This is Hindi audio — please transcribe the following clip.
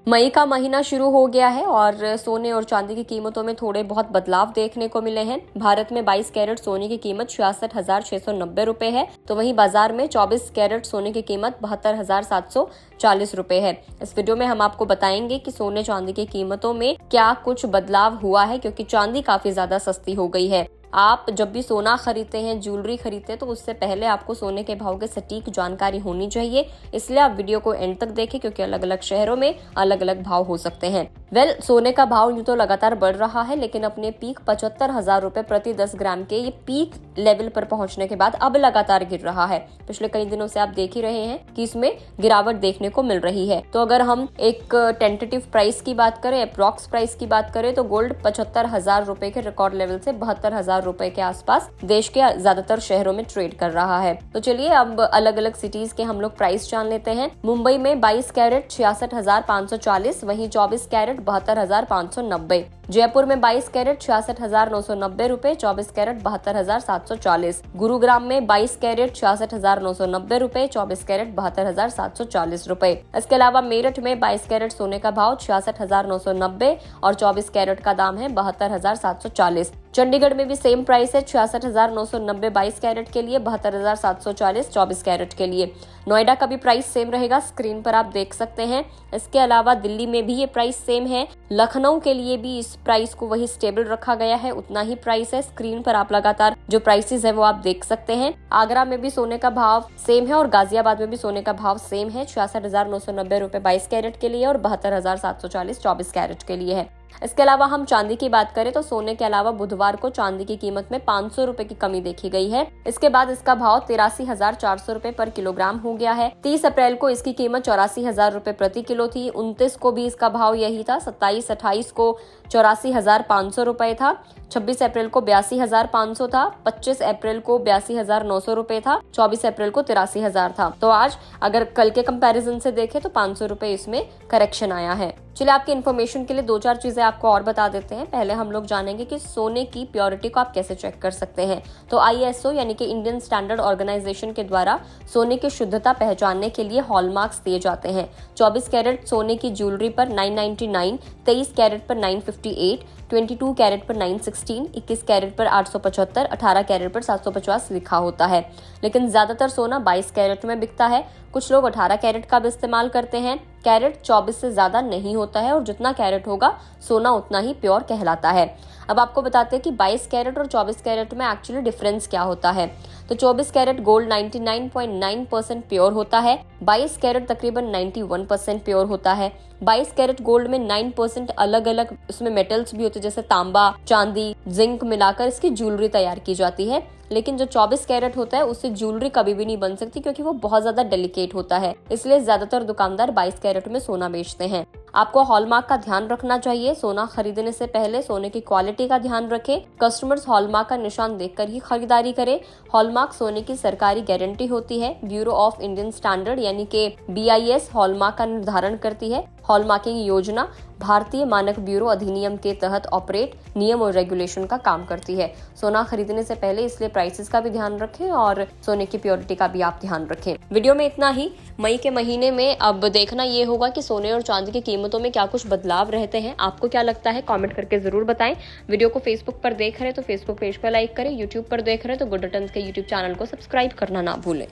मई का महीना शुरू हो गया है और सोने और चांदी की कीमतों में थोड़े बहुत बदलाव देखने को मिले हैं। भारत में 22 कैरेट सोने की कीमत 66,690 रुपए है, तो वहीं बाजार में 24 कैरेट सोने की कीमत 72,740 रुपए है। इस वीडियो में हम आपको बताएंगे कि सोने चांदी की कीमतों में क्या कुछ बदलाव हुआ है, क्योंकि चांदी काफी ज्यादा सस्ती हो गई है। आप जब भी सोना खरीदते हैं, ज्वेलरी खरीदते हैं, तो उससे पहले आपको सोने के भाव की सटीक जानकारी होनी चाहिए। इसलिए आप वीडियो को एंड तक देखें, क्योंकि अलग अलग शहरों में अलग अलग भाव हो सकते हैं। सोने का भाव यूं तो लगातार बढ़ रहा है, लेकिन अपने पीक 75,000 रुपए प्रति 10 ग्राम के ये पीक लेवल पर पहुंचने के बाद अब लगातार गिर रहा है। पिछले कई दिनों से आप देख ही रहे हैं कि इसमें गिरावट देखने को मिल रही है। तो अगर हम एक टेंटेटिव प्राइस की बात करें, अप्रॉक्स प्राइस की बात करें, तो गोल्ड 75,000 रुपए के रिकॉर्ड लेवल से 72,000 रुपए के आसपास देश के ज्यादातर शहरों में ट्रेड कर रहा है। तो चलिए अब अलग अलग सिटीज के हम लोग प्राइस जान लेते हैं। मुंबई में 22 कैरेट 66,540, वहीं 24 कैरेट 72,590। जयपुर में 22 कैरेट 66,990 रुपए, 24 कैरेट 72,740। गुरुग्राम में 22 कैरेट 66,990 रुपए, 24 कैरेट 72,740 रुपए। इसके अलावा मेरठ में 22 कैरेट सोने का भाव 66,990 और 24 कैरेट का दाम है 72,740। चंडीगढ़ में भी सेम प्राइस है, 66,990 22 कैरेट के लिए, 72,740 24 कैरेट के लिए। नोएडा का भी प्राइस सेम रहेगा, स्क्रीन पर आप देख सकते हैं। इसके अलावा दिल्ली में भी ये प्राइस सेम है। लखनऊ के लिए भी इस प्राइस को वही स्टेबल रखा गया है, उतना ही प्राइस है। स्क्रीन पर आप लगातार जो प्राइसेस है वो आप देख सकते हैं। आगरा में भी सोने का भाव सेम है और गाजियाबाद में भी सोने का भाव सेम है, 66,990 रुपए 22 कैरेट के लिए और 72,740 24 कैरेट के लिए है। इसके अलावा हम चांदी की बात करें तो सोने के अलावा बुधवार को चांदी की कीमत में 500 रुपए की कमी देखी गई है। इसके बाद इसका भाव 83,400 रुपए पर किलोग्राम हो गया है। 30 अप्रैल को इसकी कीमत 84,000 रुपए प्रति किलो थी। 29 को भी इसका भाव यही था। 27-28 को 84,500 रुपए था। 26 अप्रैल को 82,500 था। 25 अप्रैल को 82,900 रुपए था। 24 अप्रैल को 83,000 था। तो आज अगर कल के कंपैरिजन से देखें तो 500 रुपए इसमें करेक्शन आया है। चलिए आपकी इन्फॉर्मेशन के लिए 2-4 चीजें आपको और बता देते हैं। पहले हम लोग जानेंगे कि सोने की प्योरिटी को आप कैसे चेक कर सकते हैं। तो ISO यानी कि इंडियन स्टैंडर्ड ऑर्गेनाइजेशन के द्वारा सोने की शुद्धता पहचानने के लिए हॉलमार्क्स दिए जाते हैं। 24 कैरेट सोने की ज्वेलरी पर 999, 23 कैरेट पर 958, 22 कैरेट पर 916, 21 कैरेट पर 875, 18 कैरेट पर 750 लिखा होता है। लेकिन ज्यादातर सोना 22 कैरेट में बिकता है। कुछ लोग 18 कैरेट का भी इस्तेमाल करते हैं। कैरेट 24 से ज्यादा नहीं होता है और जितना कैरेट होगा सोना उतना ही प्योर कहलाता है। अब आपको बताते हैं कि 22 कैरेट और 24 कैरेट में एक्चुअली डिफरेंस क्या होता है। तो 24 कैरेट गोल्ड 99.9% प्योर होता है। 22 कैरेट तकरीबन 91% प्योर होता है। 22 कैरेट गोल्ड में 9% अलग अलग उसमें मेटल्स भी होते हैं, जैसे तांबा, चांदी, जिंक मिलाकर इसकी ज्वेलरी तैयार की जाती है। लेकिन जो 24 कैरेट होता है उससे ज्वेलरी कभी भी नहीं बन सकती, क्योंकि वो बहुत ज्यादा डेलिकेट होता है। इसलिए ज्यादातर दुकानदार 22 कैरेट में सोना बेचते हैं। आपको हॉलमार्क का ध्यान रखना चाहिए। सोना खरीदने से पहले सोने की क्वालिटी का ध्यान रखें। कस्टमर्स हॉलमार्क का निशान देखकर ही खरीदारी करें। हॉलमार्क सोने की सरकारी गारंटी होती है। ब्यूरो ऑफ इंडियन स्टैंडर्ड यानी कि BIS हॉलमार्क का निर्धारण करती है। हॉलमार्किंग योजना भारतीय मानक ब्यूरो अधिनियम के तहत ऑपरेट नियम और रेगुलेशन का काम करती है। सोना खरीदने से पहले इसलिए प्राइसेस का भी ध्यान रखें और सोने की प्योरिटी का भी आप ध्यान रखें। वीडियो में इतना ही। मई के महीने में अब देखना ये होगा कि सोने और चांदी की कीमतों में क्या कुछ बदलाव रहते हैं। आपको क्या लगता है कमेंट करके जरूर बताएं। वीडियो को फेसबुक पर देख रहे हैं तो फेसबुक पेज पर लाइक करें। यूट्यूब पर देख रहे हैं तो गुड रिटर्न्स के यूट्यूब चैनल को सब्सक्राइब करना ना भूलें।